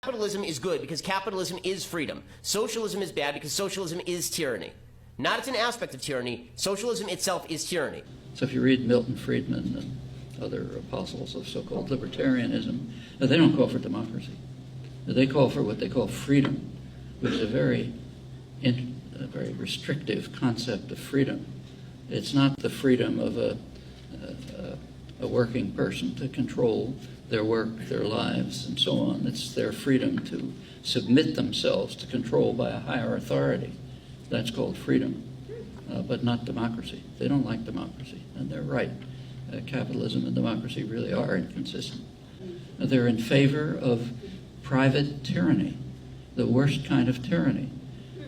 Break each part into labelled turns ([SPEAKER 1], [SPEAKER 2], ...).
[SPEAKER 1] Capitalism is good because capitalism is freedom. Socialism is bad because socialism is tyranny. Not as an aspect of tyranny, socialism itself is tyranny.
[SPEAKER 2] So if you read Milton Friedman and other apostles of so-called libertarianism, they don't call for democracy. They call for what they call freedom, which is a very restrictive concept of freedom. It's not the freedom of a working person to control their work, their lives, and so on. It's their freedom to submit themselves to control by a higher authority. That's called freedom, but not democracy. They don't like democracy, and they're right. Capitalism and democracy really are inconsistent. They're in favor of private tyranny, the worst kind of tyranny.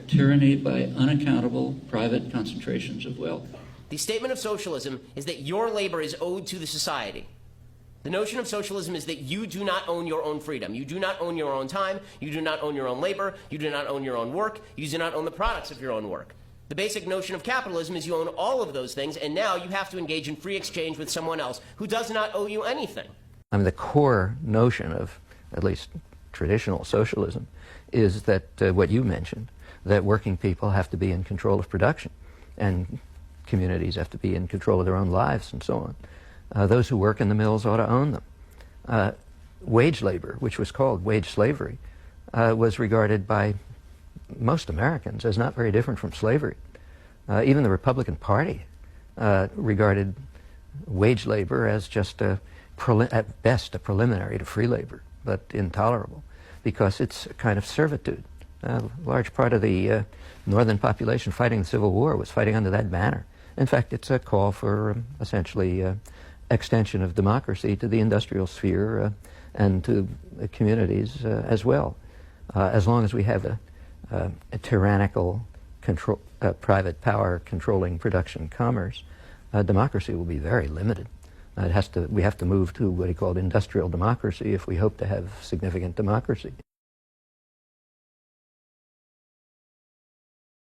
[SPEAKER 2] Tyranny by unaccountable private concentrations of wealth.
[SPEAKER 1] The statement of socialism is that your labor is owed to the society. The notion of socialism is that you do not own your own freedom. You do not own your own time. You do not own your own labor. You do not own your own work. You do not own the products of your own work. The basic notion of capitalism is you own all of those things, and now you have to engage in free exchange with someone else who does not owe you anything.
[SPEAKER 3] I mean, the core notion of, at least traditional socialism, is that what you mentioned, that working people have to be in control of production, and communities have to be in control of their own lives, and so on. Those who work in the mills ought to own them. Wage labor, which was called wage slavery, was regarded by most Americans as not very different from slavery. Even the Republican Party regarded wage labor as just at best a preliminary to free labor, but intolerable, because it's a kind of servitude. A large part of the northern population fighting the Civil War was fighting under that banner. In fact, it's a call for essentially extension of democracy to the industrial sphere and to communities as well. As long as we have a tyrannical private power controlling production commerce, democracy will be very limited. We have to move to what he called industrial democracy if we hope to have significant democracy.